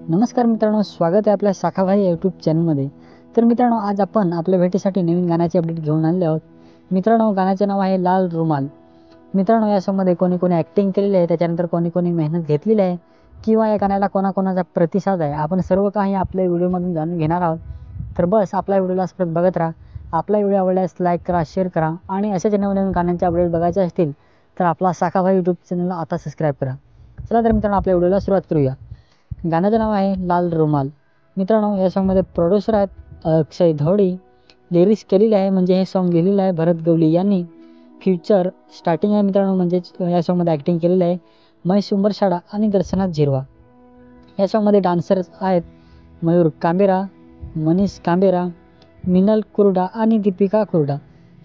नमस्कार मित्रांनो, स्वागत आहे आपल्या साखाभाई यूट्यूब चॅनलमध्ये। तर मित्रांनो, आज आपण आपल्या भेटीसाठी नवीन गाण्याचे अपडेट घेऊन आले आहोत। मित्रांनो, गाण्याचे नाव आहे लाल रुमाल। मित्रांनो, या सॉन्गमध्ये कोणी ॲक्टिंग केलेली आहे, त्याच्यानंतर कोणी मेहनत घेतलेली आहे किंवा या गाण्याला कोणाचा प्रतिसाद आहे, आपण सर्व काही आपल्या व्हिडिओमधून जाणून घेणार आहोत। तर बस आपल्या व्हिडिओला सतत बघत राहा। आपला व्हिडिओ आवडल्यास लाईक करा, शेअर करा आणि असेच नवीन गाण्यांचे अपडेट बघायचे असतील तर आपला साखाभाई यूट्यूब चॅनलला आता सबस्क्राईब करा। चला तर मित्रांनो, आपल्या व्हिडिओला सुरुवात करूया। गाण्याचं नाव आहे लाल रुमाल। मित्रांनो, या सॉन्गमध्ये प्रोड्युसर आहेत अक्षय धोडी, लिरिक्स केलेली आहे म्हणजे हे सॉन्ग लिहिलेलं आहे भरत गवली यांनी। फ्युचर स्टार्टिंग आहे मित्रांनो, म्हणजेच या सॉन्गमध्ये ॲक्टिंग केलेलं आहे महेश उंबरशाडा आणि दर्शनाथ झिरवा। या सॉन्गमध्ये डान्सर्स आहेत मयूर कांबेरा, मनीष कांबेरा, मिनल कुर्डा आणि दीपिका कुर्डा।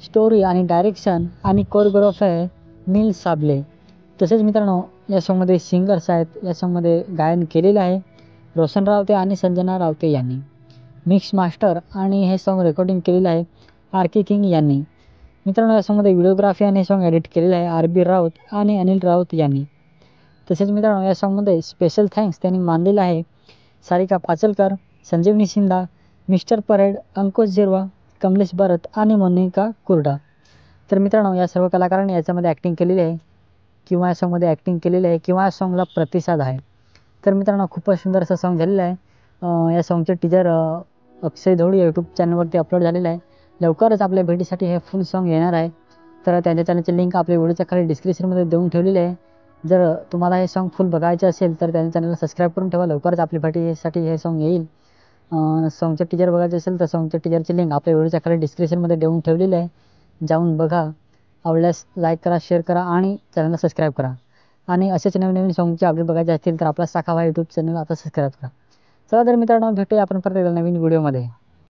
स्टोरी आणि डायरेक्शन आणि कोरिओग्राफी आहे नील साबले। तसेच मित्रांनो, या सॉन्गमध्ये सिंगर्स आहेत, या सॉन्गमध्ये गायन केलेलं आहे रोशन रावते आणि संजना रावते यांनी। मिक्स मास्टर आणि हे सॉन्ग रेकॉर्डिंग केलेलं आहे आर.के. किंग यांनी। मित्रांनो, या सॉन्गमध्ये व्हिडिओग्राफी आणि हे सॉन्ग एडिट केलेलं आहे आर.बी. राऊत आणि अनिल राऊत यांनी। तसेच मित्रांनो, या सॉन्गमध्ये स्पेशल थँक्स त्यांनी मानलेलं आहे सारिका पाचलकर, संजीवनी शिंदा, मिस्टर परेड, अंकुश झिरवा, कमलेश भरत आणि मोनिका कुर्डा। तर मित्रांनो, या सर्व कलाकारांनी याच्यामध्ये ॲक्टिंग केलेली आहे किंवा या सॉन्गमध्ये ॲक्टिंग केलेली आहे किंवा या सॉन्गला प्रतिसाद आहे। तर मित्रांनो, खूपच सुंदर असं सॉन्ग झालेलं आहे। या सॉन्गचं टीजर अक्षय धोडी यूट्यूब चॅनलवरती अपलोड झालेलं आहे। लवकरच आपल्या भेटीसाठी हे फुल सॉन्ग येणार आहे। तर त्यांच्या चॅनलची लिंक आपल्या व्हिडिओच्या खाली डिस्क्रिप्शनमध्ये देऊन ठेवलेली आहे। जर तुम्हाला हे सॉन्ग फुल बघायचे असेल तर त्यांच्या चॅनलला सबस्क्राईब करून ठेवा। लवकरच आपल्या भेटीसाठी हे सॉन्ग येईल। सॉन्गचं टीजर बघायचं असेल तर सॉन्गच्या टीजरची लिंक आपल्या व्हिडिओच्या खाली डिस्क्रिप्शनमध्ये देऊन ठेवलेली आहे, जाऊन बघा। आवडल्यास लाईक करा, शेअर करा आणि चॅनलला सबस्क्राईब करा। आणि असेच नवीन सॉन्गचे अपडेट बघायचे असतील तर आपला साखाभाई यूट्यूब चॅनल आता सबस्क्राईब करा। चला तर मित्रांनो, भेटूया आपण परत एकदा नवीन व्हिडिओमध्ये।